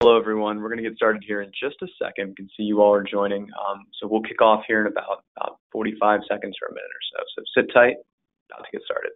Hello, everyone. We're going to get started here in just a second. You can see you all are joining. So we'll kick off here in about 45 seconds or a minute or so. So sit tight, about to get started.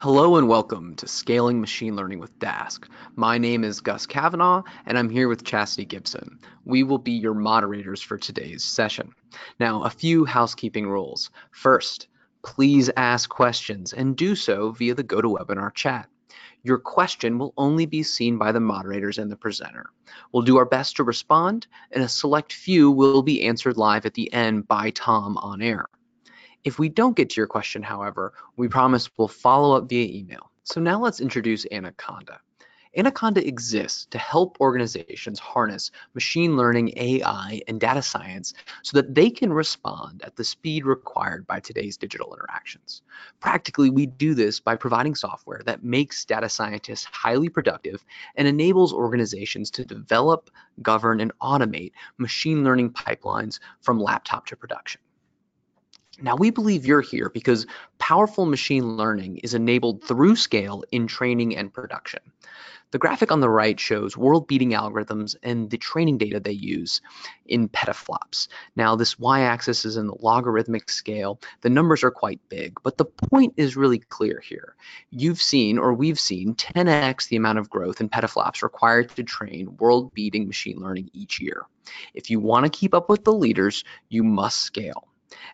Hello and welcome to Scaling Machine Learning with Dask. My name is Gus Kavanaugh and I'm here with Chastity Gibson. We will be your moderators for today's session. Now, a few housekeeping rules. First, please ask questions and do so via the GoToWebinar chat. Your question will only be seen by the moderators and the presenter. We'll do our best to respond, and a select few will be answered live at the end by Tom on air. If we don't get to your question, however, we promise we'll follow up via email. So now let's introduce Anaconda. Anaconda exists to help organizations harness machine learning, AI, and data science so that they can respond at the speed required by today's digital interactions. Practically, we do this by providing software that makes data scientists highly productive and enables organizations to develop, govern, and automate machine learning pipelines from laptop to production. Now, we believe you're here because powerful machine learning is enabled through scale in training and production. The graphic on the right shows world-beating algorithms and the training data they use in petaflops. Now, this y-axis is in the logarithmic scale. The numbers are quite big, but the point is really clear here. You've seen, or we've seen, 10x the amount of growth in petaflops required to train world-beating machine learning each year. If you want to keep up with the leaders, you must scale.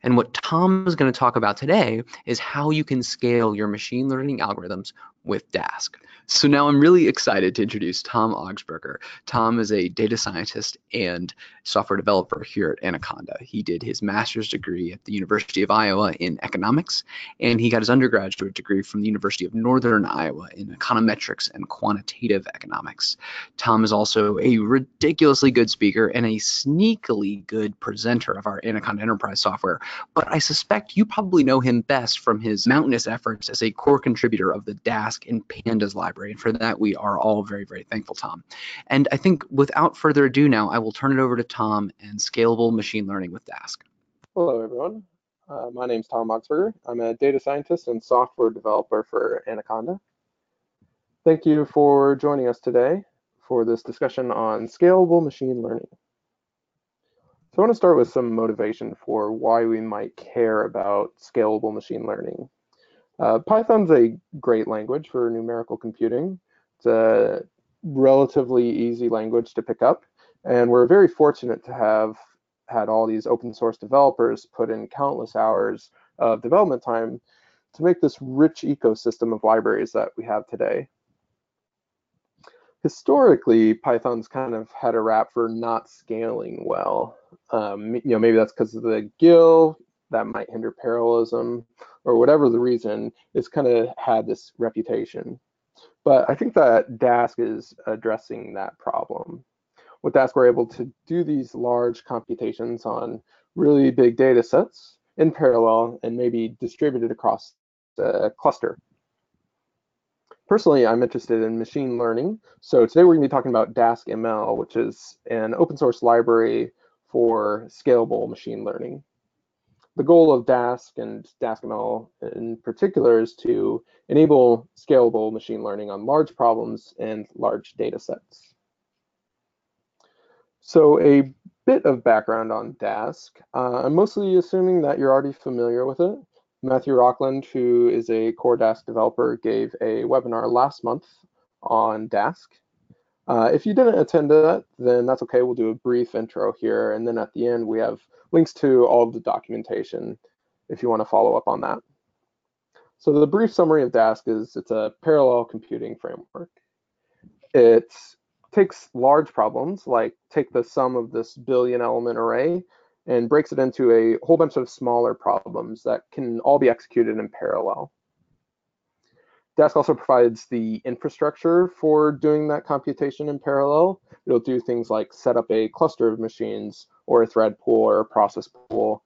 And what Tom is going to talk about today is how you can scale your machine learning algorithms with Dask. So now I'm really excited to introduce Tom Augspurger. Tom is a data scientist and software developer here at Anaconda. He did his master's degree at the University of Iowa in economics, and he got his undergraduate degree from the University of Northern Iowa in econometrics and quantitative economics. Tom is also a ridiculously good speaker and a sneakily good presenter of our Anaconda Enterprise software, but I suspect you probably know him best from his mountainous efforts as a core contributor of the Dask and pandas library. And for that, we are all very, very thankful, Tom. And I think without further ado now, I will turn it over to Tom and Scalable Machine Learning with Dask. Hello, everyone. My name is Tom Augspurger. I'm a data scientist and software developer for Anaconda. Thank you for joining us today for this discussion on scalable machine learning. So I want to start with some motivation for why we might care about scalable machine learning. Python's a great language for numerical computing. It's a relatively easy language to pick up, and we're very fortunate to have had all these open source developers put in countless hours of development time to make this rich ecosystem of libraries that we have today. Historically, Python's kind of had a rap for not scaling well. Maybe that's because of the GIL, that might hinder parallelism, or whatever the reason, it's kind of had this reputation. But I think that Dask is addressing that problem. With Dask, we're able to do these large computations on really big data sets in parallel and maybe distributed across a cluster. Personally, I'm interested in machine learning. So today we're going to be talking about Dask-ml, which is an open source library for scalable machine learning. The goal of Dask and Dask-ml in particular is to enable scalable machine learning on large problems and large data sets. So a bit of background on Dask. I'm mostly assuming that you're already familiar with it. Matthew Rockland, who is a core Dask developer, gave a webinar last month on Dask. If you didn't attend that, then that's okay. We'll do a brief intro here, and then at the end we have links to all of the documentation if you want to follow up on that. So the brief summary of Dask is it's a parallel computing framework. It takes large problems, like take the sum of this billion element array, and breaks it into a whole bunch of smaller problems that can all be executed in parallel. Dask also provides the infrastructure for doing that computation in parallel. It'll do things like set up a cluster of machines or a thread pool or a process pool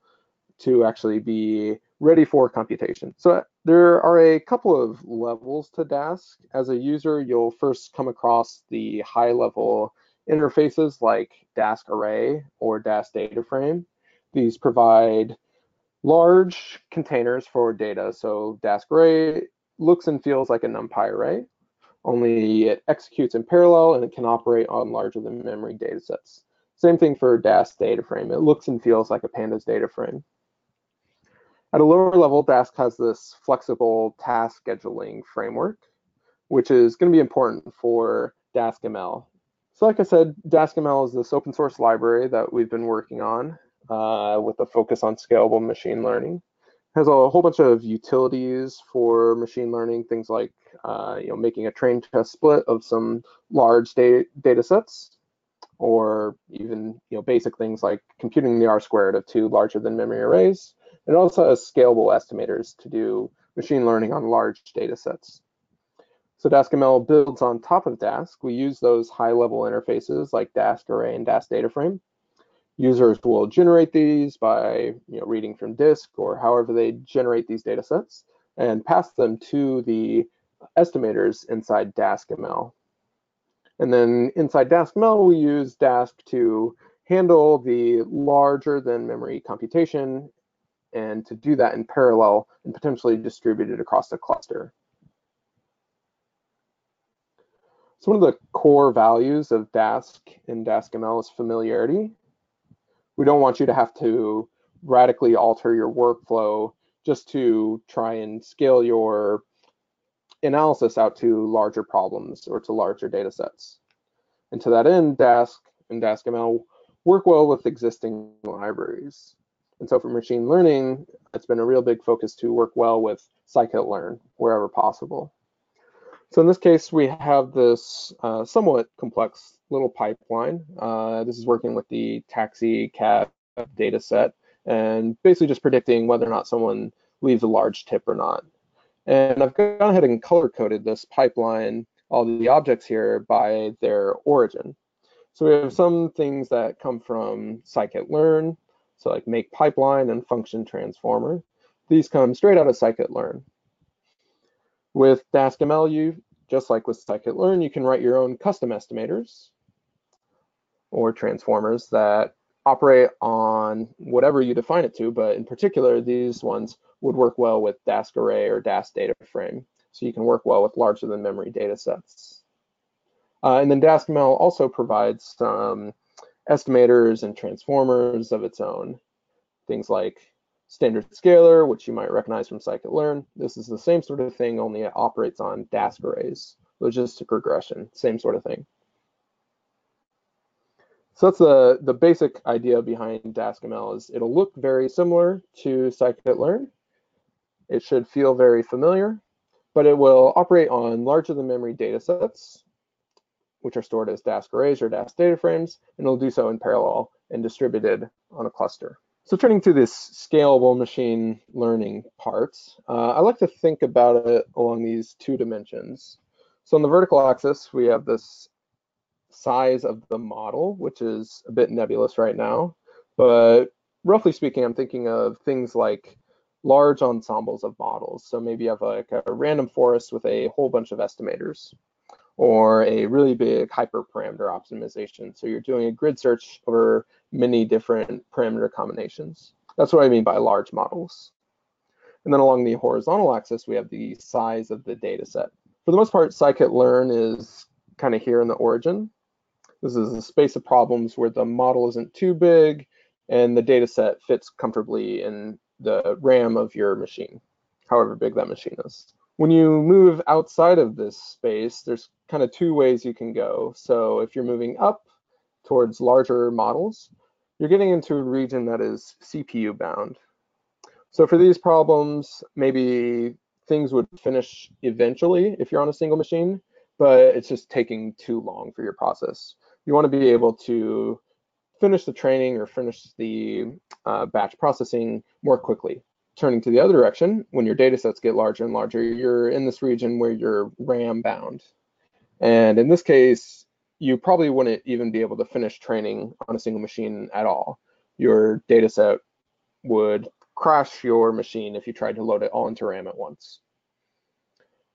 to actually be ready for computation. So there are a couple of levels to Dask. As a user, you'll first come across the high-level interfaces like Dask Array or Dask Data Frame. These provide large containers for data. So Dask Array looks and feels like a NumPy array, only it executes in parallel and it can operate on larger than memory datasets. Same thing for Dask Data Frame. It looks and feels like a pandas data frame. At a lower level, Dask has this flexible task scheduling framework, which is going to be important for Dask-ml. So like I said, Dask-ml is this open source library that we've been working on with a focus on scalable machine learning. It has a whole bunch of utilities for machine learning, things like making a train test split of some large data sets, or even basic things like computing the R-squared of two larger than memory arrays. It also has scalable estimators to do machine learning on large data sets. So Dask-ml builds on top of Dask. We use those high-level interfaces like Dask Array and Dask Data Frame. Users will generate these by reading from disk or however they generate these data sets and pass them to the estimators inside Dask-ml. And then inside Dask-ml, we use Dask to handle the larger than memory computation and to do that in parallel and potentially distributed across the cluster. So one of the core values of Dask and Dask-ml is familiarity. We don't want you to have to radically alter your workflow just to try and scale your analysis out to larger problems or to larger data sets. And to that end, Dask and Dask-ml work well with existing libraries. And so for machine learning, it's been a real big focus to work well with Scikit-Learn wherever possible. So in this case, we have this somewhat complex little pipeline. This is working with the taxi cab data set and basically just predicting whether or not someone leaves a large tip or not. And I've gone ahead and color-coded this pipeline, all the objects here, by their origin. So we have some things that come from Scikit-Learn, so like make pipeline and function transformer. These come straight out of Scikit-Learn. With Dask-ml, just like with Scikit-Learn, you can write your own custom estimators or transformers that operate on whatever you define it to, but in particular, these ones would work well with Dask Array or Dask Data Frame. So you can work well with larger than memory data sets. And then Dask-ml also provides some estimators and transformers of its own. Things like standard scalar, which you might recognize from Scikit-Learn. This is the same sort of thing, only it operates on Dask arrays. Logistic regression, same sort of thing. So that's the basic idea behind Dask-ml is it'll look very similar to Scikit-Learn. It should feel very familiar, but it will operate on larger than memory data sets, which are stored as Dask arrays or Dask data frames, and it'll do so in parallel and distributed on a cluster. So turning to this scalable machine learning parts, I like to think about it along these two dimensions. So on the vertical axis, we have this size of the model, which is a bit nebulous right now, but roughly speaking, I'm thinking of things like large ensembles of models. So maybe you have like a random forest with a whole bunch of estimators, or a really big hyperparameter optimization. So you're doing a grid search over many different parameter combinations. That's what I mean by large models. And then along the horizontal axis, we have the size of the data set. For the most part, Scikit-Learn is kind of here in the origin. This is a space of problems where the model isn't too big and the data set fits comfortably in the RAM of your machine, however big that machine is. When you move outside of this space, there's kind of two ways you can go. So if you're moving up towards larger models, you're getting into a region that is CPU bound. So for these problems, maybe things would finish eventually if you're on a single machine, but it's just taking too long for your process. You want to be able to finish the training or finish the batch processing more quickly. Turning to the other direction, when your data sets get larger and larger, you're in this region where you're RAM bound. And in this case, you probably wouldn't even be able to finish training on a single machine at all. Your data set would crash your machine if you tried to load it all into RAM at once.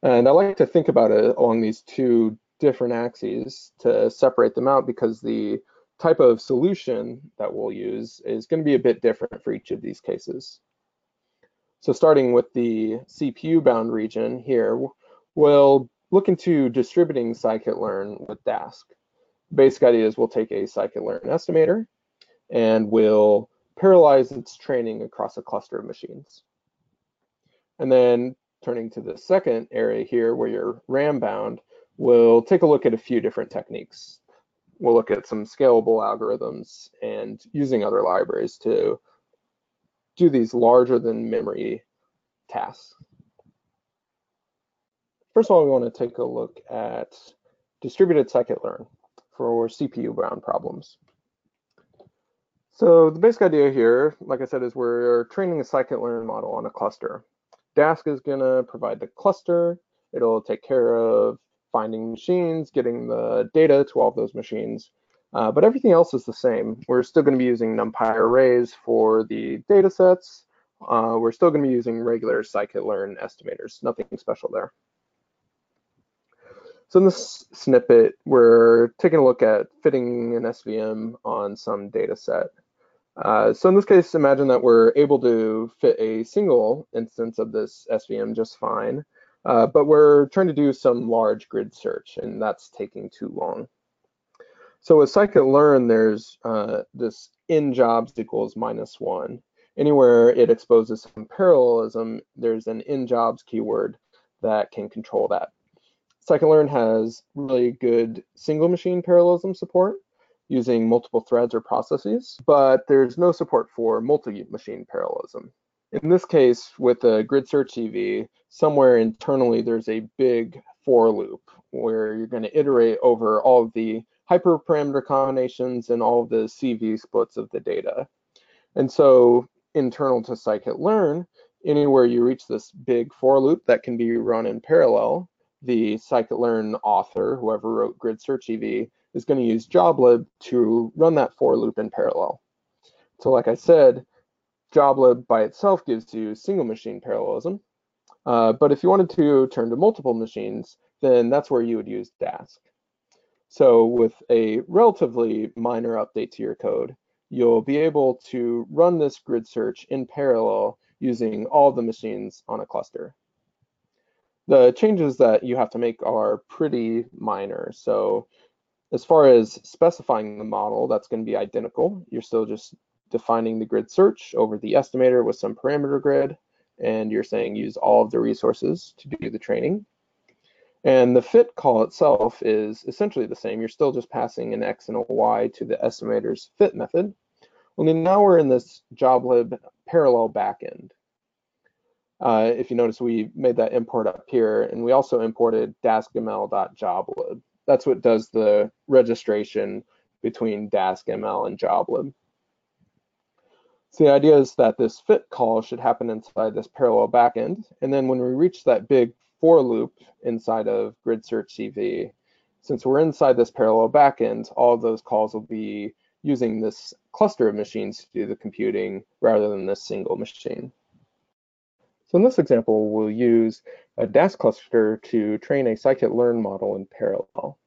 And I like to think about it along these two different axes to separate them out because the type of solution that we'll use is going to be a bit different for each of these cases. So starting with the CPU bound region here, we'll look into distributing Scikit-Learn with Dask. Basic idea is we'll take a Scikit-Learn estimator and we'll parallelize its training across a cluster of machines. And then turning to the second area here where you're RAM bound, we'll take a look at a few different techniques. We'll look at some scalable algorithms and using other libraries to do these larger than memory tasks. First of all, we want to take a look at distributed Scikit-Learn for CPU bound problems. So the basic idea here, like I said, is we're training a Scikit-Learn model on a cluster. Dask is going to provide the cluster. It'll take care of finding machines, getting the data to all of those machines. But everything else is the same. We're still going to be using NumPy arrays for the data sets. We're still going to be using regular Scikit-Learn estimators, nothing special there. So in this snippet, we're taking a look at fitting an SVM on some data set. So in this case, imagine that we're able to fit a single instance of this SVM just fine, but we're trying to do some large grid search, and that's taking too long. So with Scikit-Learn, there's this in jobs equals -1. Anywhere it exposes some parallelism, there's an in jobs keyword that can control that. Scikit-Learn has really good single machine parallelism support using multiple threads or processes, but there's no support for multi-machine parallelism. In this case, with the grid search EV, somewhere internally there's a big for loop where you're going to iterate over all of the hyperparameter combinations and all of the CV splits of the data. And so internal to Scikit-Learn, anywhere you reach this big for loop that can be run in parallel, the Scikit-Learn author, whoever wrote grid search EV, is going to use joblib to run that for loop in parallel. So like I said, joblib by itself gives you single machine parallelism. But if you wanted to turn to multiple machines, then that's where you would use Dask. So with a relatively minor update to your code, you'll be able to run this grid search in parallel using all the machines on a cluster. The changes that you have to make are pretty minor. So as far as specifying the model, that's going to be identical. You're still just defining the grid search over the estimator with some parameter grid, and you're saying use all of the resources to do the training. And the fit call itself is essentially the same. You're still just passing an X and a Y to the estimator's fit method. Only now we're in this joblib parallel backend. If you notice, we made that import up here, and we also imported dask-ml.joblib. That's what does the registration between Dask-ml and joblib. So the idea is that this fit call should happen inside this parallel backend, and then when we reach that big for loop inside of grid search CV, since we're inside this parallel backend, all of those calls will be using this cluster of machines to do the computing rather than this single machine. So in this example, we'll use a Dask cluster to train a Scikit-Learn model in parallel.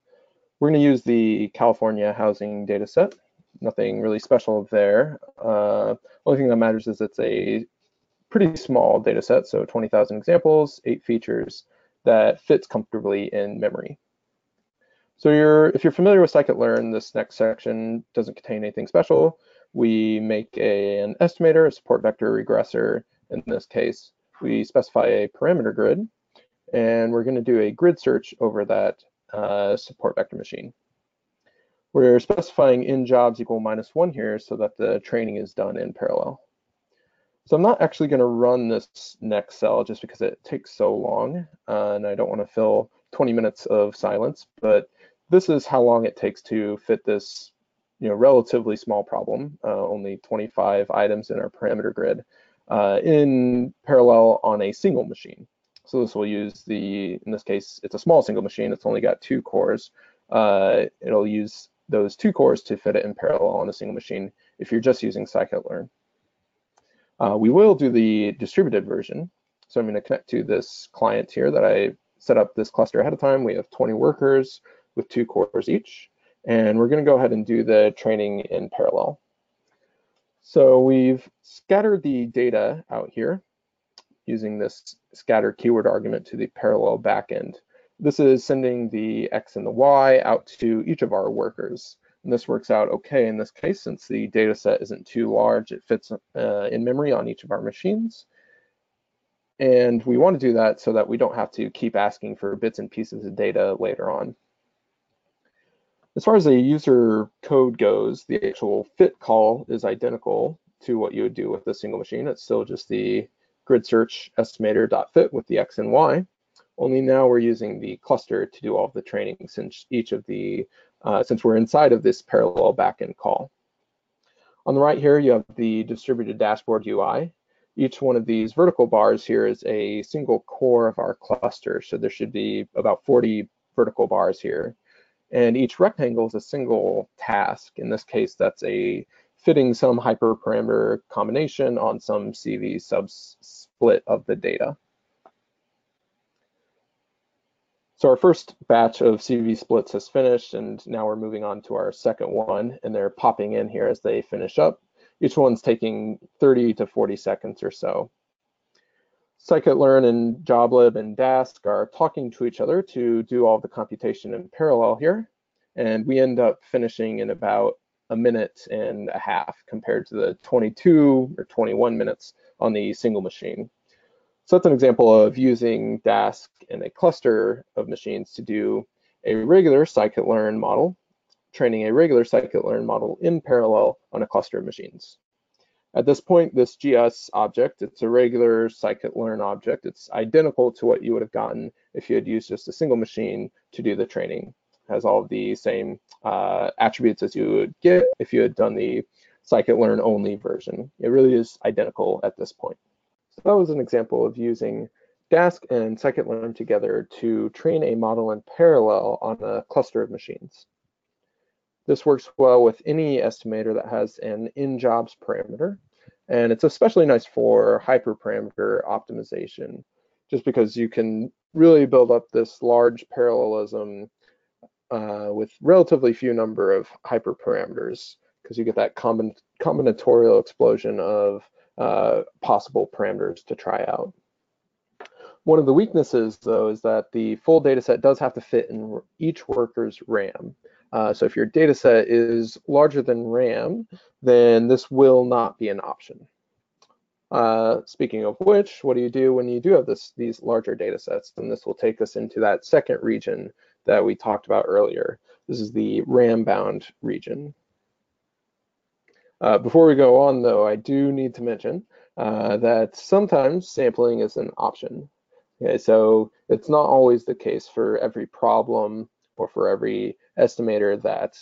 We're going to use the California housing dataset. nothing really special there. Only thing that matters is it's a pretty small data set, so 20,000 examples, 8 features that fits comfortably in memory. So if you're familiar with Scikit-Learn, this next section doesn't contain anything special. We make an estimator, a support vector regressor. In this case, we specify a parameter grid, and we're going to do a grid search over that support vector machine. We're specifying in jobs equal -1 here so that the training is done in parallel. So I'm not actually going to run this next cell just because it takes so long, and I don't want to fill 20 minutes of silence, but this is how long it takes to fit this relatively small problem, only 25 items in our parameter grid, in parallel on a single machine. So this will use in this case, it's a small single machine. It's only got 2 cores. It'll use those 2 cores to fit it in parallel on a single machine if you're just using Scikit-Learn. We will do the distributed version. So I'm going to connect to this client here that I set up this cluster ahead of time. We have 20 workers with 2 cores each. And we're going to go ahead and do the training in parallel. So we've scattered the data out here using this scatter keyword argument to the parallel backend. This is sending the X and the Y out to each of our workers. And this works out okay in this case, since the data set isn't too large, it fits in memory on each of our machines. And we want to do that so that we don't have to keep asking for bits and pieces of data later on. As far as a user code goes, the actual fit call is identical to what you would do with a single machine. It's still just the grid search estimator.fit with the X and Y. Only now we're using the cluster to do all of the training, since since we're inside of this parallel backend call. On the right here, you have the distributed dashboard UI. Each one of these vertical bars here is a single core of our cluster. So there should be about 40 vertical bars here. And each rectangle is a single task. In this case, that's fitting some hyperparameter combination on some CV subsplit of the data. So our first batch of CV splits has finished, and now we're moving on to our second one, and they're popping in here as they finish up. Each one's taking 30 to 40 seconds or so. Scikit-Learn and JobLib and Dask are talking to each other to do all the computation in parallel here, and we end up finishing in about 1.5 minutes compared to the 22 or 21 minutes on the single machine. So that's an example of using Dask in a cluster of machines to do a regular Scikit-Learn model, training a regular Scikit-Learn model in parallel on a cluster of machines. At this point, this GS object, it's a regular Scikit-Learn object. It's identical to what you would have gotten if you had used just a single machine to do the training. It has all of the same attributes as you would get if you had done the Scikit-Learn only version. It really is identical at this point. So that was an example of using Dask and Scikit-Learn together to train a model in parallel on a cluster of machines. This works well with any estimator that has an in-jobs parameter, and it's especially nice for hyperparameter optimization, just because you can really build up this large parallelism with relatively few number of hyperparameters, because you get that combinatorial explosion of possible parameters to try out. One of the weaknesses, though, is that the full data set does have to fit in each worker's RAM. So if your data set is larger than RAM, then this will not be an option. Speaking of which, what do you do when you do have these larger data sets? And this will take us into that second region that we talked about earlier. This is the RAM-bound region. Before we go on, though, I do need to mention that sometimes sampling is an option. Okay, so it's not always the case for every problem or for every estimator that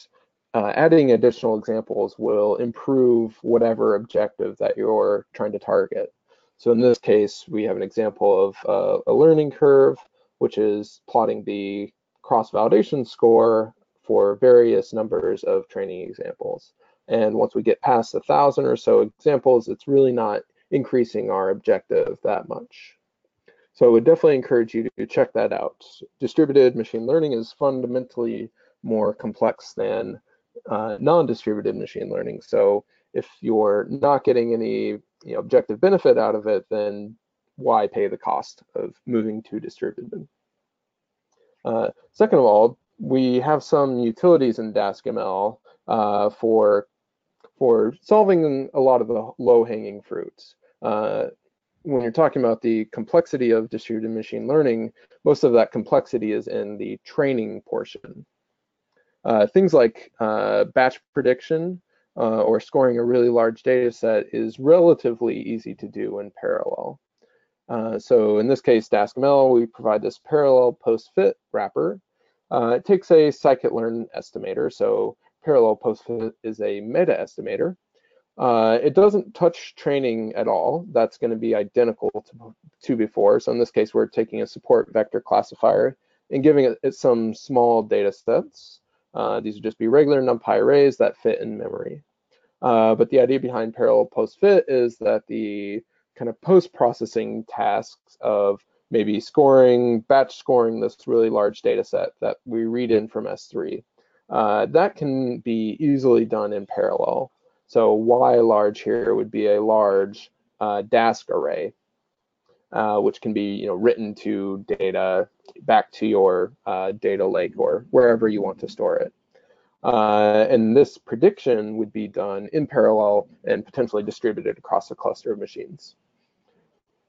adding additional examples will improve whatever objective that you're trying to target. So in this case, we have an example of a learning curve, which is plotting the cross-validation score for various numbers of training examples. And once we get past 1,000 or so examples, it's really not increasing our objective that much. So I would definitely encourage you to check that out. Distributed machine learning is fundamentally more complex than non-distributed machine learning. So if you're not getting any objective benefit out of it, then why pay the cost of moving to distributed? Second of all, we have some utilities in Dask-ml for solving a lot of the low-hanging fruits. When you're talking about the complexity of distributed machine learning, most of that complexity is in the training portion. Things like batch prediction or scoring a really large data set is relatively easy to do in parallel. So in this case, Dask-ml, we provide this parallel post-fit wrapper. It takes a Scikit-Learn estimator, so parallel post-fit is a meta estimator. It doesn't touch training at all. That's going to be identical to before. So in this case, we're taking a support vector classifier and giving it some small data sets. These would just be regular NumPy arrays that fit in memory. But the idea behind parallel post-fit is that the kind of post-processing tasks of maybe batch scoring this really large data set that we read in from S3, that can be easily done in parallel. So Y large here would be a large Dask array, which can be written to data back to your data lake or wherever you want to store it. And this prediction would be done in parallel and potentially distributed across a cluster of machines.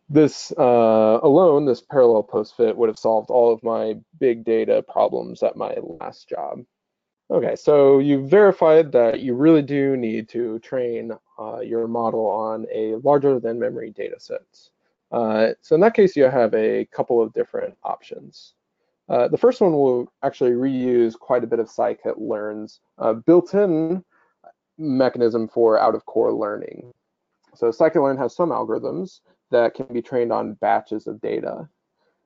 This alone, this parallel post-fit, would have solved all of my big data problems at my last job. Okay, so you've verified that you really do need to train your model on a larger than memory data set. So in that case, you have a couple of different options. The first one will actually reuse quite a bit of Scikit-Learn's built-in mechanism for out-of-core learning. So Scikit-Learn has some algorithms that can be trained on batches of data.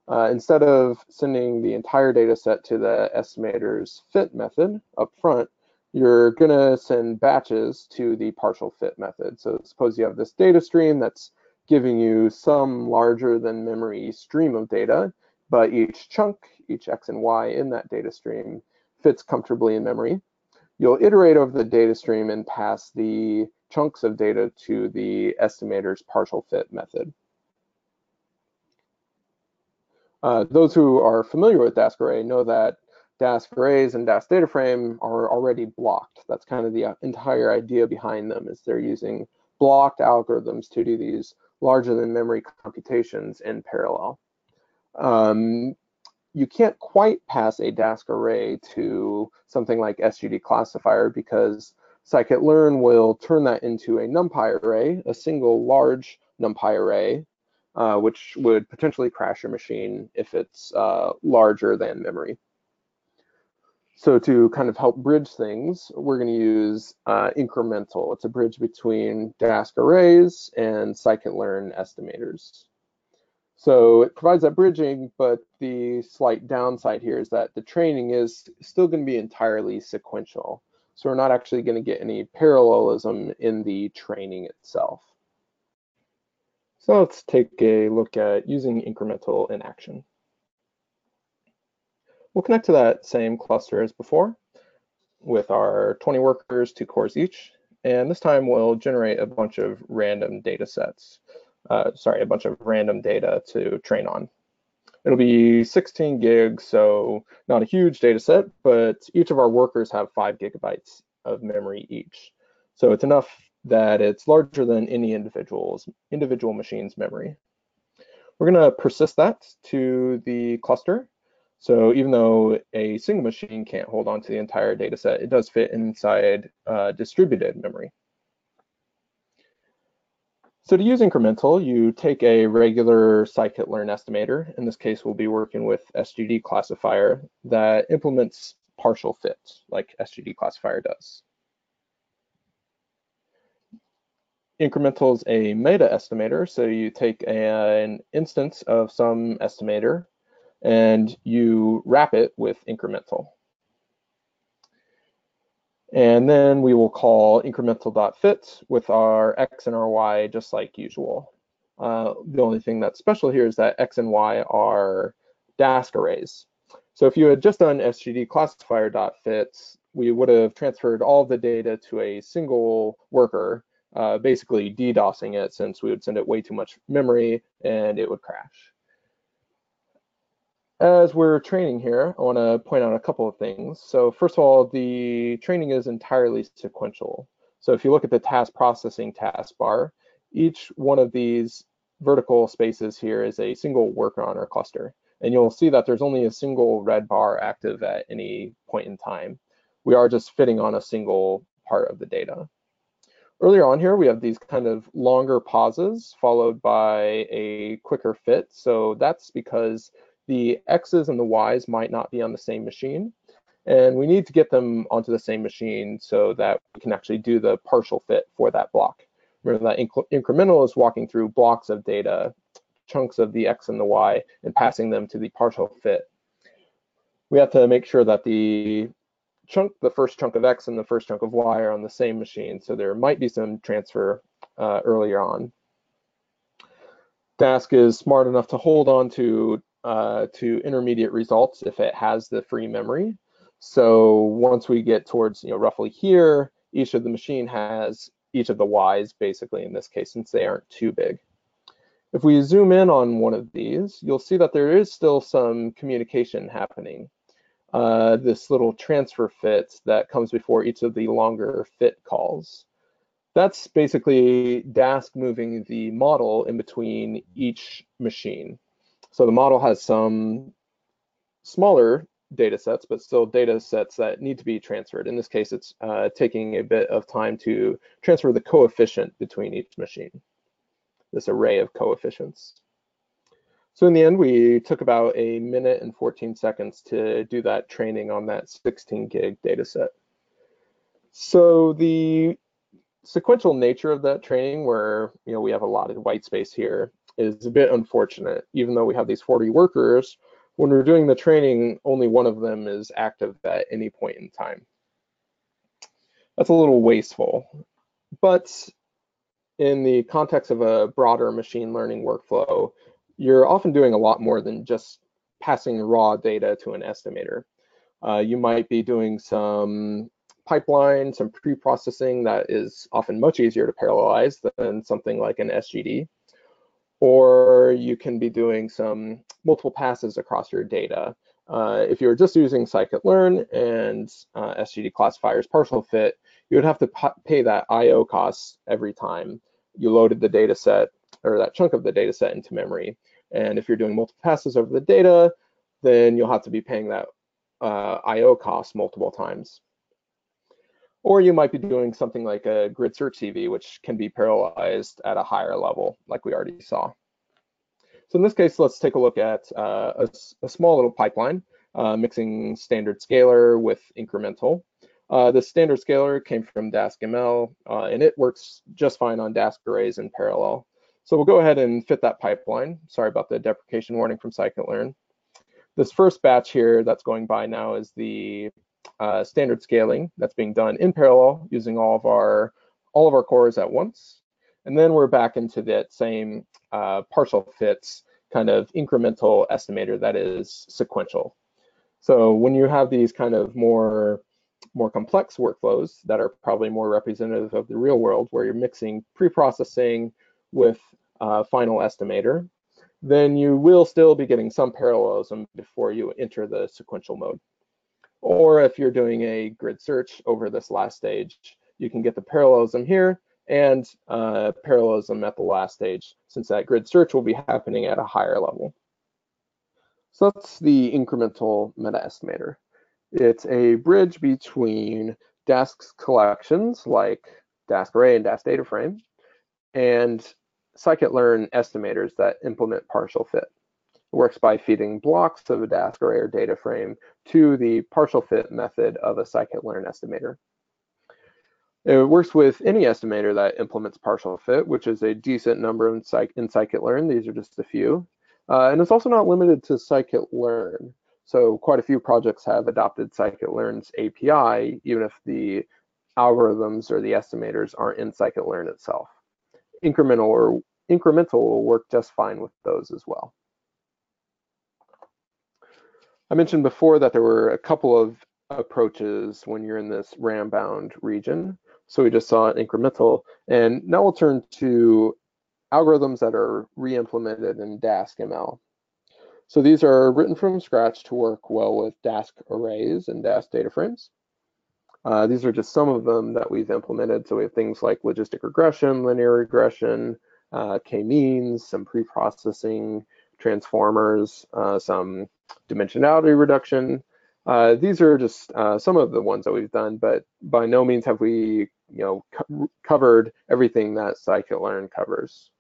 Instead of sending the entire data set to the estimator's fit method up front, you're going to send batches to the partial fit method. So suppose you have this data stream that's giving you some larger than memory stream of data, but each chunk, each X and Y in that data stream fits comfortably in memory. You'll iterate over the data stream and pass the chunks of data to the estimator's partial fit method. Those who are familiar with Dask array know that Dask arrays and Dask data frame are already blocked. That's kind of the entire idea behind them, is they're using blocked algorithms to do these larger than memory computations in parallel. You can't quite pass a Dask array to something like SGD classifier because Scikit-Learn will turn that into a NumPy array, a single large NumPy array, which would potentially crash your machine if it's larger than memory. So to kind of help bridge things, we're going to use incremental. It's a bridge between Dask arrays and Scikit-Learn estimators. So it provides that bridging, but the slight downside here is that the training is still going to be entirely sequential. So we're not actually going to get any parallelism in the training itself. So let's take a look at using incremental in action. We'll connect to that same cluster as before with our 20 workers, 2 cores each. And this time we'll generate a bunch of random data sets. A bunch of random data to train on. It'll be 16 gigs, so not a huge data set, but each of our workers have 5 gigabytes of memory each. So it's enough that it's larger than any individual machine's memory. We're going to persist that to the cluster. So even though a single machine can't hold on to the entire data set, it does fit inside distributed memory. So to use incremental, you take a regular Scikit-Learn estimator. In this case, we'll be working with SGD classifier that implements partial fit, like SGD classifier does. Incremental is a meta estimator, so you take an instance of some estimator and you wrap it with incremental. And then we will call incremental.fit with our X and our Y just like usual. The only thing that's special here is that X and Y are Dask arrays. So if you had just done SGD classifier.fit, we would have transferred all of the data to a single worker, basically DDoSing it, since we would send it way too much memory and it would crash. As we're training here, I want to point out a couple of things. So first of all, the training is entirely sequential. So if you look at the task processing taskbar, each one of these vertical spaces here is a single worker on our cluster. And you'll see that there's only a single red bar active at any point in time. We are just fitting on a single part of the data. Earlier on here, we have these kind of longer pauses followed by a quicker fit. So that's because the X's and the Y's might not be on the same machine. And we need to get them onto the same machine so that we can actually do the partial fit for that block. Remember that incremental is walking through blocks of data, chunks of the X and the Y, and passing them to the partial fit. We have to make sure that the first chunk of X and the first chunk of Y are on the same machine. So there might be some transfer earlier on. Dask is smart enough to hold on to intermediate results if it has the free memory. So once we get towards roughly here, each of the machine has each of the Y's basically in this case, since they aren't too big. If we zoom in on one of these, you'll see that there is still some communication happening. This little transfer fit that comes before each of the longer fit calls. That's basically Dask moving the model in between each machine. So the model has some smaller data sets, but still data sets that need to be transferred. In this case, it's taking a bit of time to transfer the coefficient between each machine, this array of coefficients. So in the end, we took about 1 minute and 14 seconds to do that training on that 16 gig data set. So the sequential nature of that training, where we have a lot of white space here, is a bit unfortunate. Even though we have these 40 workers, when we're doing the training, only one of them is active at any point in time. That's a little wasteful. But in the context of a broader machine learning workflow, you're often doing a lot more than just passing raw data to an estimator. You might be doing some pipeline, some pre-processing that is often much easier to parallelize than something like an SGD. Or you can be doing some multiple passes across your data. If you're just using Scikit-Learn and SGD classifiers partial fit, you would have to pay that I/O cost every time you loaded the data set or that chunk of the data set into memory. And if you're doing multiple passes over the data, then you'll have to be paying that I/O cost multiple times. Or you might be doing something like a grid search CV, which can be parallelized at a higher level, like we already saw. So in this case, let's take a look at a small little pipeline, mixing standard scalar with incremental. The standard scalar came from Dask-ml, and it works just fine on Dask arrays in parallel. So we'll go ahead and fit that pipeline. Sorry about the deprecation warning from Scikit-Learn. This first batch here that's going by now is the standard scaling that's being done in parallel using all of our cores at once. And then we're back into that same partial fits kind of incremental estimator that is sequential. So when you have these kind of more complex workflows that are probably more representative of the real world, where you're mixing pre-processing with final estimator, then you will still be getting some parallelism before you enter the sequential mode. Or if you're doing a grid search over this last stage, you can get the parallelism here and parallelism at the last stage, since that grid search will be happening at a higher level. So that's the incremental meta estimator. It's a bridge between Dask's collections like Dask array and Dask data frame and Scikit-Learn estimators that implement partial fit. It works by feeding blocks of a Dask array or data frame to the partial fit method of a Scikit-Learn estimator. It works with any estimator that implements partial fit, which is a decent number in Scikit-Learn. These are just a few. And it's also not limited to Scikit-Learn. So quite a few projects have adopted Scikit-Learn's API, even if the algorithms or the estimators aren't in Scikit-Learn itself. Incremental will work just fine with those as well. I mentioned before that there were a couple of approaches when you're in this RAM-bound region. So we just saw incremental, and now we'll turn to algorithms that are re-implemented in Dask-ml. So these are written from scratch to work well with Dask arrays and Dask data frames. These are just some of them that we've implemented. So we have things like logistic regression, linear regression, k-means, some pre-processing, transformers, some dimensionality reduction. These are just some of the ones that we've done, but by no means have we, covered everything that Scikit-Learn covers.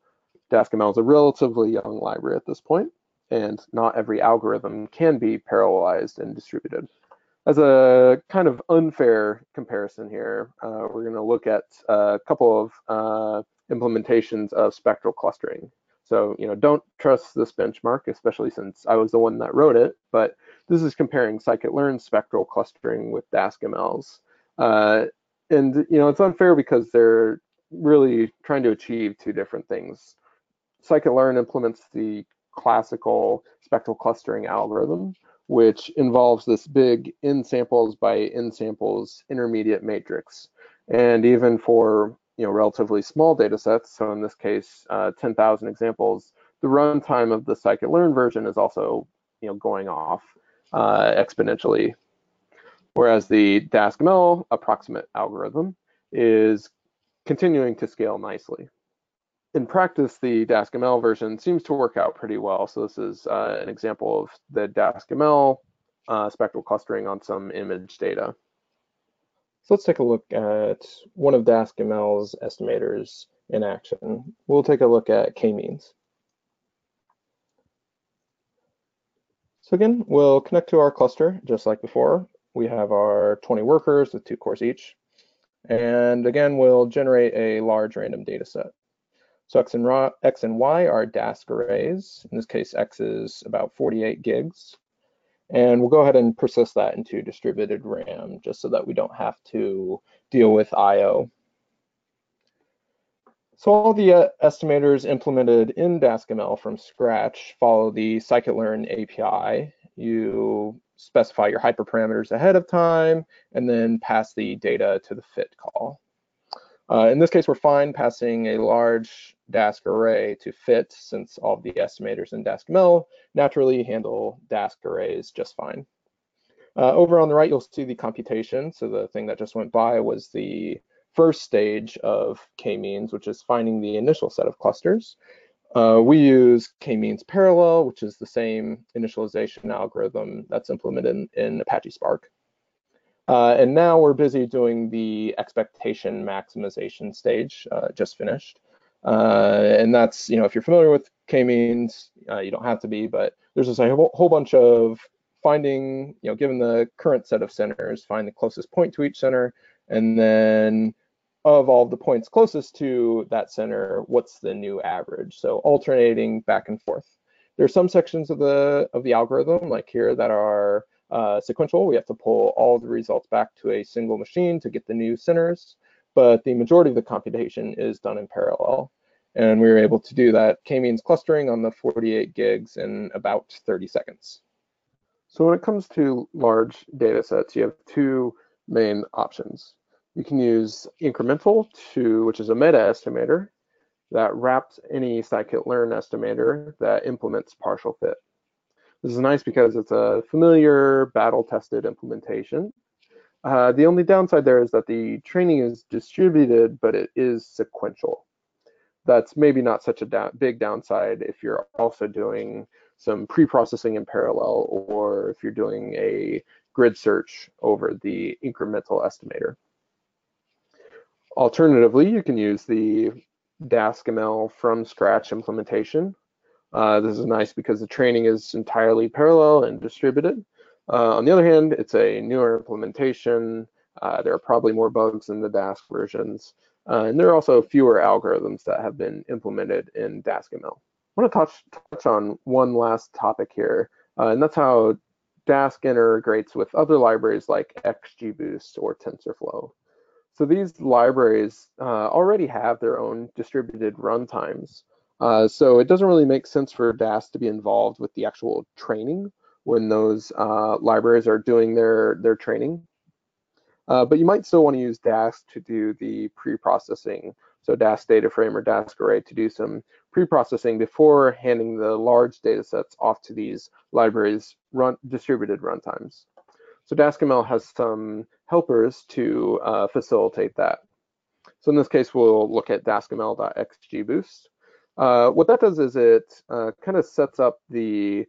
Dask-ml is a relatively young library at this point, and not every algorithm can be parallelized and distributed. As a kind of unfair comparison here, we're going to look at a couple of implementations of spectral clustering. So, don't trust this benchmark, especially since I was the one that wrote it, but this is comparing Scikit-Learn spectral clustering with Dask-ml's. And, it's unfair because they're really trying to achieve two different things. Scikit-Learn implements the classical spectral clustering algorithm, which involves this big n samples by n samples intermediate matrix. And even for relatively small data sets, so in this case 10,000 examples, the runtime of the Scikit-Learn version is also going off exponentially. Whereas the Dask-ml approximate algorithm is continuing to scale nicely. In practice, the Dask-ml version seems to work out pretty well. So this is an example of the Dask-ml spectral clustering on some image data. So let's take a look at one of Dask-ml's estimators in action. We'll take a look at k-means. So again, we'll connect to our cluster just like before. We have our 20 workers with 2 cores each. And again, we'll generate a large random data set. So X and Y are Dask arrays. In this case, X is about 48 gigs. And we'll go ahead and persist that into distributed RAM just so that we don't have to deal with I/O. So all the estimators implemented in Dask-ml from scratch follow the Scikit-Learn API. You specify your hyperparameters ahead of time and then pass the data to the fit call. In this case, we're fine passing a large Dask array to fit, since all of the estimators in Dask-ml naturally handle Dask arrays just fine. Over on the right, you'll see the computation. So the thing that just went by was the first stage of k-means, which is finding the initial set of clusters. We use k-means parallel, which is the same initialization algorithm that's implemented in Apache Spark. And now we're busy doing the expectation maximization stage, just finished. And that's, if you're familiar with k-means, you don't have to be, but there's just a whole bunch of finding, given the current set of centers, find the closest point to each center, and then of all the points closest to that center, what's the new average? So alternating back and forth. There are some sections of the algorithm, like here, that are sequential. We have to pull all the results back to a single machine to get the new centers, but the majority of the computation is done in parallel. And we were able to do that k-means clustering on the 48 gigs in about 30 seconds. So when it comes to large data sets, you have two main options. You can use incremental, which is a meta estimator that wraps any Scikit-Learn estimator that implements partial fit. This is nice because it's a familiar, battle-tested implementation. The only downside there is that the training is distributed, but it is sequential. That's maybe not such a big downside if you're also doing some pre-processing in parallel, or if you're doing a grid search over the incremental estimator. Alternatively, you can use the Dask-ml from scratch implementation. This is nice because the training is entirely parallel and distributed. On the other hand, it's a newer implementation. There are probably more bugs in the Dask versions. And there are also fewer algorithms that have been implemented in Dask-ml. I want to touch on one last topic here, and that's how Dask integrates with other libraries like XGBoost or TensorFlow. So these libraries already have their own distributed runtimes. So it doesn't really make sense for Dask to be involved with the actual training when those libraries are doing their training. But you might still want to use Dask to do the pre-processing. So Dask data frame or Dask array to do some pre-processing before handing the large data sets off to these libraries distributed runtimes. So Dask-ml has some helpers to facilitate that. So in this case, we'll look at daskml.xgboost. What that does is it kind of sets up the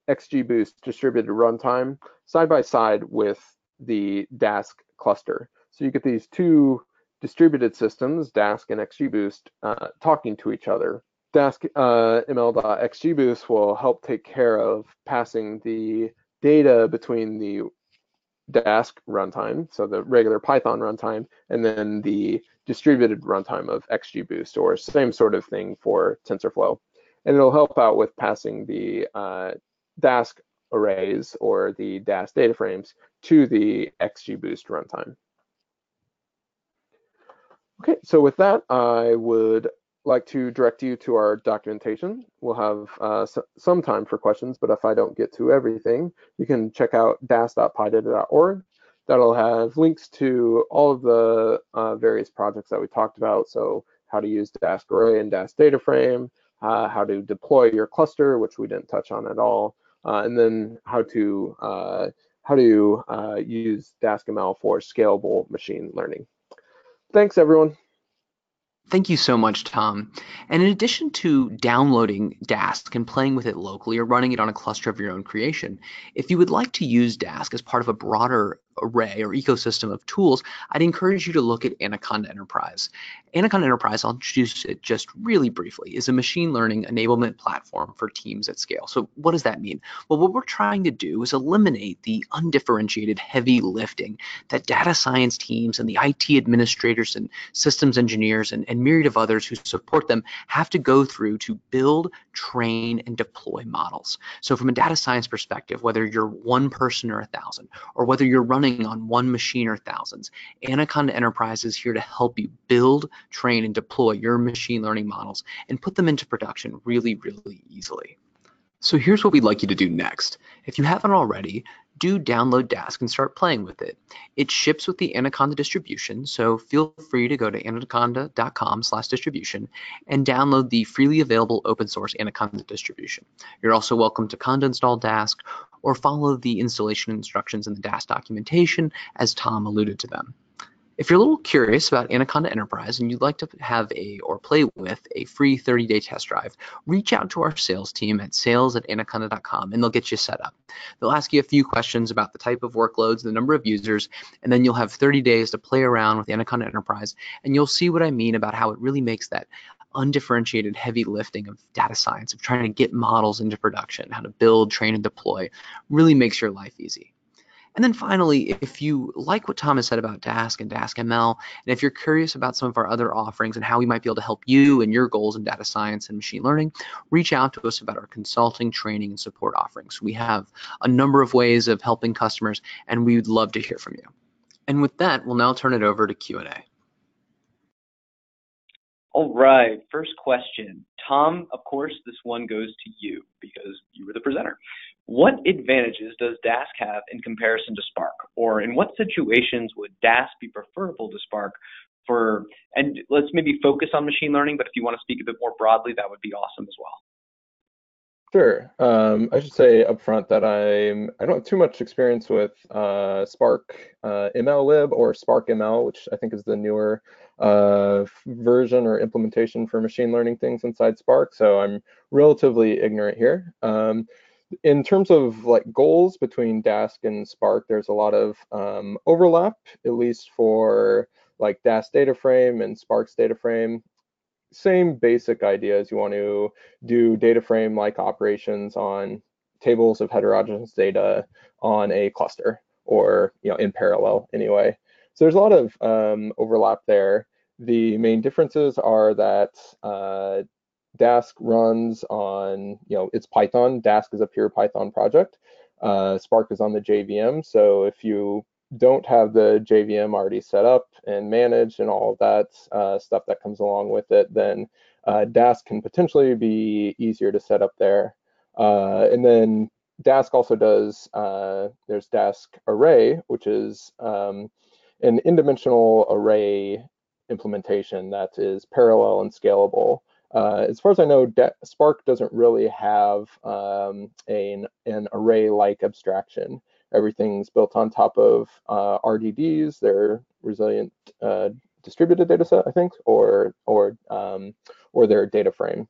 XGBoost distributed runtime side by side with the Dask cluster. So you get these two distributed systems, Dask and XGBoost, talking to each other. Dask.ml.xgboost will help take care of passing the data between the Dask runtime, so the regular Python runtime, and then the distributed runtime of XGBoost, or same sort of thing for TensorFlow. And it'll help out with passing the Dask arrays or the Dask data frames to the XGBoost runtime. Okay, so with that, I would like to direct you to our documentation. We'll have some time for questions, but if I don't get to everything, you can check out dask.pydata.org. That'll have links to all of the various projects that we talked about. So how to use Dask array and Dask data frame, how to deploy your cluster, which we didn't touch on at all, and then how to use Dask-ml for scalable machine learning. Thanks, everyone. Thank you so much, Tom. And in addition to downloading Dask and playing with it locally or running it on a cluster of your own creation, if you would like to use Dask as part of a broader array or ecosystem of tools, I'd encourage you to look at Anaconda Enterprise. Anaconda Enterprise, I'll introduce it just really briefly, is a machine learning enablement platform for teams at scale. So what does that mean? Well, what we're trying to do is eliminate the undifferentiated heavy lifting that data science teams and the IT administrators and systems engineers and myriad of others who support them have to go through to build, train, and deploy models. So from a data science perspective, whether you're one person or 1,000, or whether you're running on one machine or thousands, Anaconda Enterprise is here to help you build, train, and deploy your machine learning models and put them into production really, really easily. So here's what we'd like you to do next. If you haven't already, do download Dask and start playing with it. It ships with the Anaconda distribution, so feel free to go to anaconda.com/distribution and download the freely available open source Anaconda distribution. You're also welcome to conda install Dask or follow the installation instructions in the Dask documentation as Tom alluded to them. If you're a little curious about Anaconda Enterprise and you'd like to have or play with a free 30-day test drive, reach out to our sales team at sales@anaconda.com and they'll get you set up. They'll ask you a few questions about the type of workloads, the number of users, and then you'll have 30 days to play around with Anaconda Enterprise, and you'll see what I mean about how it really makes that undifferentiated heavy lifting of data science, of trying to get models into production, how to build, train, and deploy, really makes your life easy. And then finally, if you like what Tom has said about Dask and Dask-ml, and if you're curious about some of our other offerings and how we might be able to help you and your goals in data science and machine learning, reach out to us about our consulting, training, and support offerings. We have a number of ways of helping customers, and we would love to hear from you. And with that, we'll now turn it over to Q&A. All right, first question. Tom, of course, this one goes to you because you were the presenter. What advantages does Dask have in comparison to Spark? Or in what situations would Dask be preferable to Spark for, and let's maybe focus on machine learning, but if you want to speak a bit more broadly, that would be awesome as well. Sure. I should say up front that I don't have too much experience with Spark MLlib or Spark ML, which I think is the newer version or implementation for machine learning things inside Spark. So I'm relatively ignorant here. In terms of like goals between Dask and Spark, there's a lot of overlap, at least for like Dask data frame and Spark's data frame. Same basic ideas. You want to do data frame like operations on tables of heterogeneous data on a cluster, or in parallel anyway. So there's a lot of overlap there. The main differences are that Dask runs on, it's Python. Dask is a pure Python project. Spark is on the JVM. So if you don't have the JVM already set up and managed and all of that stuff that comes along with it, then Dask can potentially be easier to set up there. And then Dask also does, there's Dask Array, which is an in-dimensional array implementation that is parallel and scalable. As far as I know, Spark doesn't really have an array-like abstraction. Everything's built on top of RDDs. They're resilient distributed data set, I think, or their data frame.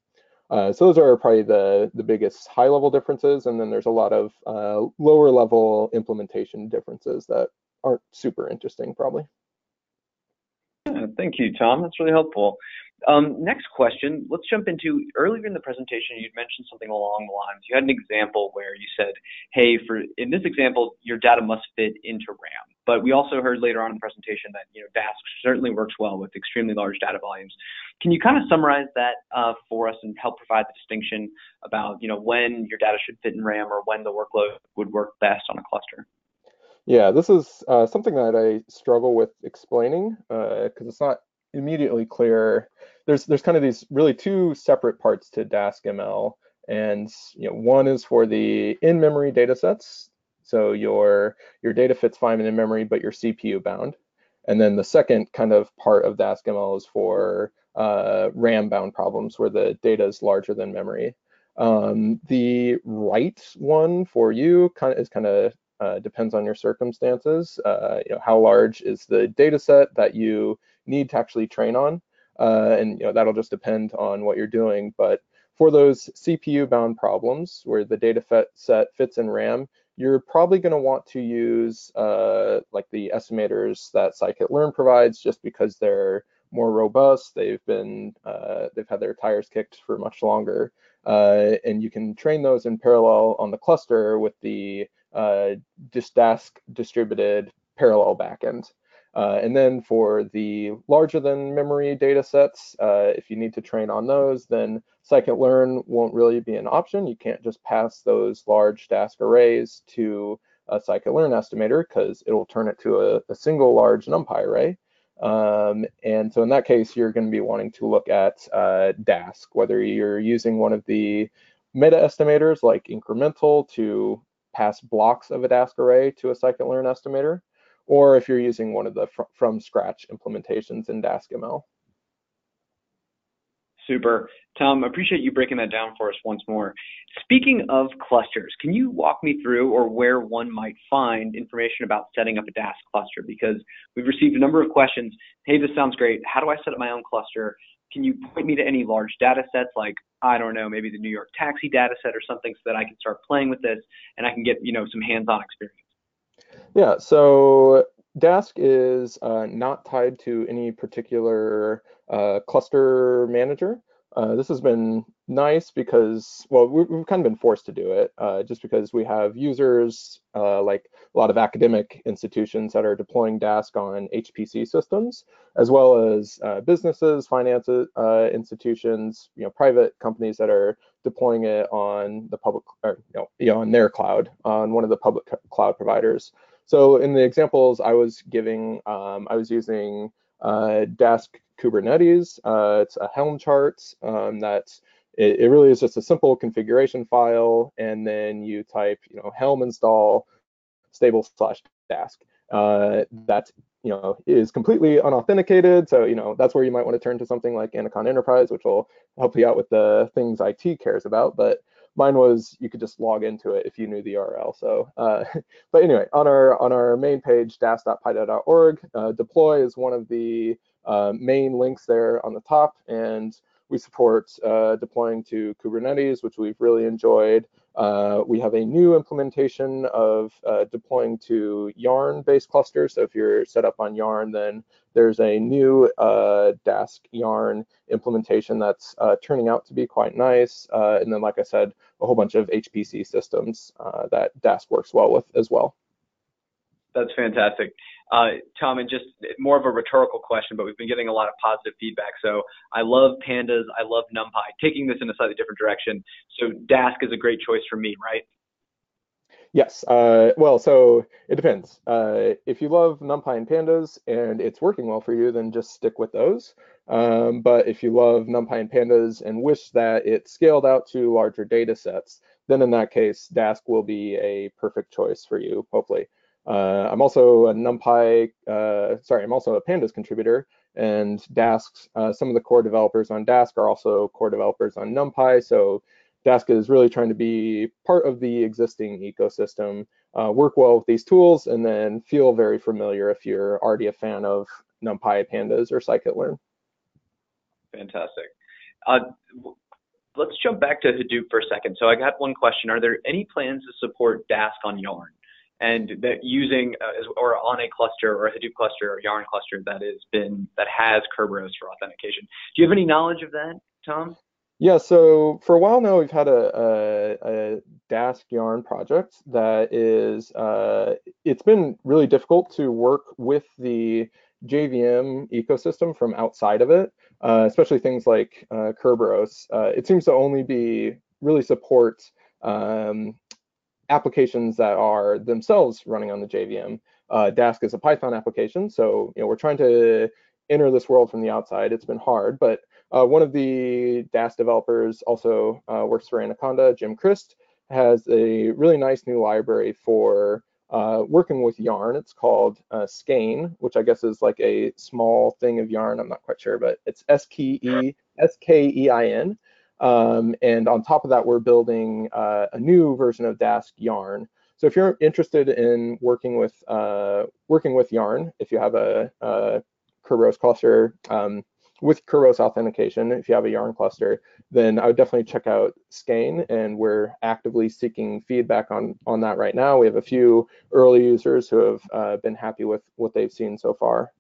So those are probably the biggest high-level differences, and then there's a lot of lower-level implementation differences that aren't super interesting, probably. Yeah, thank you, Tom. That's really helpful. Next question, let's jump into, earlier in the presentation, you'd mentioned something along the lines. You had an example where you said, hey, in this example, your data must fit into RAM. But we also heard later on in the presentation that Dask certainly works well with extremely large data volumes. Can you kind of summarize that for us and help provide the distinction about when your data should fit in RAM or when the workload would work best on a cluster? Yeah, this is something that I struggle with explaining because it's not immediately clear. There's kind of these really two separate parts to Dask-ml, and one is for the in-memory data sets, so your data fits fine in memory, but you're CPU bound. And then the second kind of part of Dask-ml is for RAM bound problems where the data is larger than memory. The right one for you is kind of depends on your circumstances. How large is the data set that you need to actually train on? And that'll just depend on what you're doing. But for those CPU bound problems where the data set fits in RAM, you're probably going to want to use like the estimators that Scikit-Learn provides, just because they're more robust. They've had their tires kicked for much longer, and you can train those in parallel on the cluster with the Dask distributed parallel backend. And then for the larger than memory data sets, if you need to train on those, then Scikit-Learn won't really be an option. You can't just pass those large Dask arrays to a Scikit-Learn estimator because it will turn it to a single large NumPy array. And so in that case, you're going to be wanting to look at Dask, whether you're using one of the meta estimators like incremental to pass blocks of a Dask array to a Scikit-Learn estimator, or if you're using one of the from scratch implementations in Dask-ml. Super. Tom, I appreciate you breaking that down for us once more. Speaking of clusters, can you walk me through or where one might find information about setting up a Dask cluster? Because we've received a number of questions. Hey, this sounds great. How do I set up my own cluster? Can you point me to any large data sets like, I don't know, maybe the New York taxi data set or something so that I can start playing with this and I can get, some hands-on experience? Yeah, so Dask is not tied to any particular cluster manager. This has been nice because, well, we've kind of been forced to do it just because we have users like a lot of academic institutions that are deploying Dask on HPC systems, as well as businesses, finance institutions, private companies that are deploying it on the public, or on their cloud, on one of the public cloud providers. So in the examples I was giving, I was using Dask Kubernetes. It's a Helm chart that it really is just a simple configuration file, and then you type, Helm install stable/Dask. That is completely unauthenticated. So that's where you might want to turn to something like Anaconda Enterprise, which will help you out with the things IT cares about. But mine was you could just log into it if you knew the URL. So, but anyway, on our main page, dask.pyda.org, deploy is one of the main links there on the top, and we support deploying to Kubernetes, which we've really enjoyed. We have a new implementation of deploying to Yarn-based clusters. So if you're set up on Yarn, then there's a new Dask Yarn implementation that's turning out to be quite nice. And then, like I said, a whole bunch of HPC systems that Dask works well with as well. That's fantastic. Tom, and just more of a rhetorical question, but we've been getting a lot of positive feedback. So I love pandas. I love NumPy. Taking this in a slightly different direction. So Dask is a great choice for me, right? Yes. Well, so it depends. If you love NumPy and pandas and it's working well for you, then just stick with those. But if you love NumPy and pandas and wish that it scaled out to larger data sets, then in that case, Dask will be a perfect choice for you, hopefully. I'm also a NumPy, I'm also a pandas contributor, and Dask, some of the core developers on Dask are also core developers on NumPy, so Dask is really trying to be part of the existing ecosystem, work well with these tools, and then feel very familiar if you're already a fan of NumPy, pandas, or Scikit-Learn. Fantastic. Let's jump back to Hadoop for a second. So I got one question. Are there any plans to support Dask on Yarn? And that using or on a cluster or a Hadoop cluster or Yarn cluster that has Kerberos for authentication. Do you have any knowledge of that, Tom? Yeah, so for a while now, we've had a Dask Yarn project that is, it's been really difficult to work with the JVM ecosystem from outside of it, especially things like Kerberos. It seems to only really support applications that are themselves running on the JVM. Dask is a Python application, so we're trying to enter this world from the outside. It's been hard, but one of the Dask developers also works for Anaconda, Jim Christ, has a really nice new library for working with Yarn. It's called Skein, which I guess is like a small thing of Yarn. I'm not quite sure, but it's Skein. And on top of that, we're building a new version of Dask Yarn. So if you're interested in working with Yarn, if you have a Kerberos cluster with Kerberos authentication, if you have a Yarn cluster, then I would definitely check out Skein, and we're actively seeking feedback on that right now. We have a few early users who have been happy with what they've seen so far.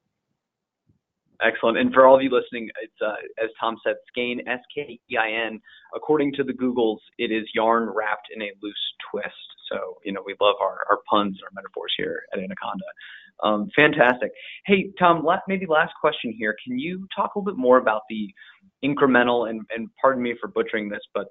Excellent. And for all of you listening, it's as Tom said, Skein, S-K-E-I-N. According to the Googles, it is yarn wrapped in a loose twist. So, we love our puns, our metaphors here at Anaconda. Fantastic. Hey, Tom, maybe last question here. Can you talk a little bit more about the incremental, and pardon me for butchering this, but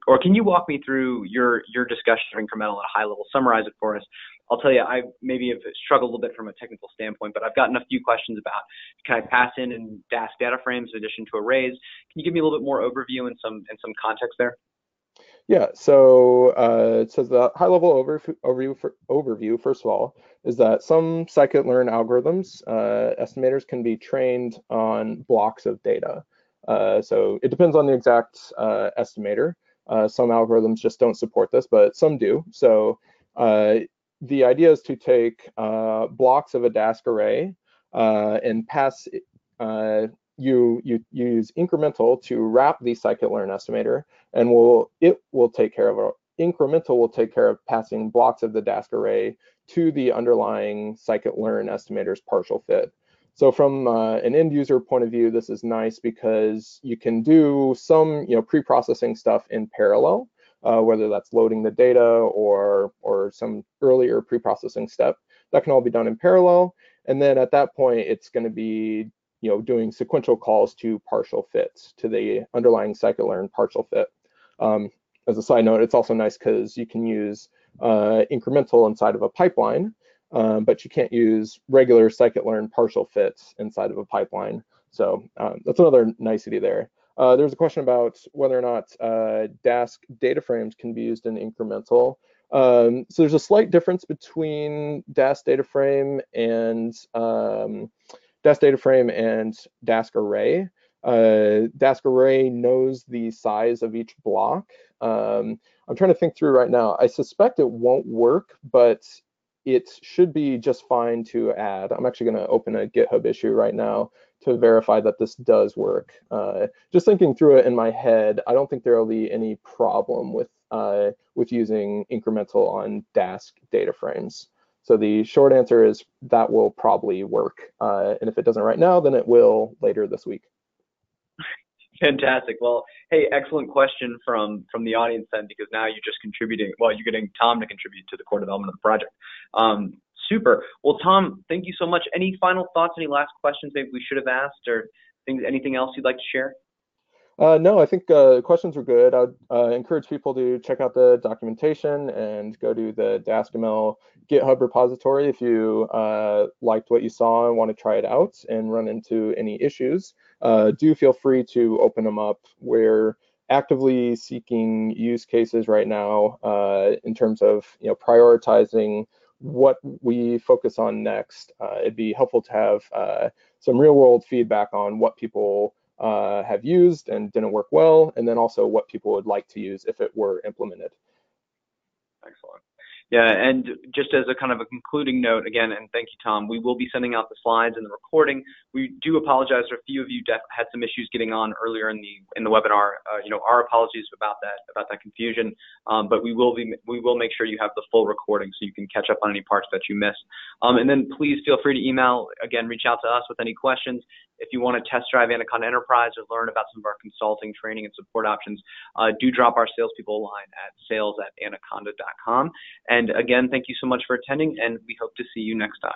or can you walk me through your discussion of incremental at a high level, summarize it for us? I'll tell you, I maybe have struggled a little bit from a technical standpoint, but I've gotten a few questions about, can I pass in Dask data frames in addition to arrays? Can you give me a little bit more overview and some context there? Yeah, so it says the high-level overview, first of all, is that some scikit-learn algorithms, estimators, can be trained on blocks of data. So it depends on the exact estimator. Some algorithms just don't support this, but some do. So the idea is to take blocks of a Dask array and pass you use incremental to wrap the scikit-learn estimator, and incremental will take care of passing blocks of the Dask array to the underlying scikit-learn estimator's partial fit. So from an end user point of view, this is nice because you can do some pre-processing stuff in parallel, whether that's loading the data or some earlier pre-processing step. That can all be done in parallel. And then at that point, it's going to be doing sequential calls to partial fits, to the underlying scikit-learn partial fit. As a side note, it's also nice because you can use incremental inside of a pipeline, but you can't use regular scikit-learn partial fits inside of a pipeline. So that's another nicety there. There's a question about whether or not Dask data frames can be used in incremental. So there's a slight difference between Dask data frame and Dask array. Dask array knows the size of each block. I'm trying to think through right now. I suspect it won't work, but it should be just fine to add. I'm actually going to open a GitHub issue right now to verify that this does work. Just thinking through it in my head, I don't think there will be any problem with using incremental on Dask data frames. So the short answer is that will probably work. And if it doesn't right now, then it will later this week. Fantastic. Well, hey, excellent question from the audience then, because now you're just contributing. Well, you're getting Tom to contribute to the core development of the project. Super. Well, Tom, thank you so much. Any final thoughts? Any last questions maybe we should have asked, or anything else you'd like to share? No, I think questions were good. I'd encourage people to check out the documentation and go to the Dask-ml GitHub repository if you liked what you saw and want to try it out and run into any issues. Do feel free to open them up. We're actively seeking use cases right now in terms of prioritizing what we focus on next. It'd be helpful to have some real-world feedback on what people have used and didn't work well, and then also what people would like to use if it were implemented. Excellent. Yeah, and just as a kind of a concluding note, again, and thank you, Tom, we will be sending out the slides and the recording. We do apologize for a few of you had some issues getting on earlier in the webinar. Our apologies about that confusion, but we will make sure you have the full recording so you can catch up on any parts that you missed. And then please feel free to email, again, reach out to us with any questions. If you want to test drive Anaconda Enterprise or learn about some of our consulting, training, and support options, do drop our salespeople line at sales@anaconda.com. And again, thank you so much for attending, and we hope to see you next time.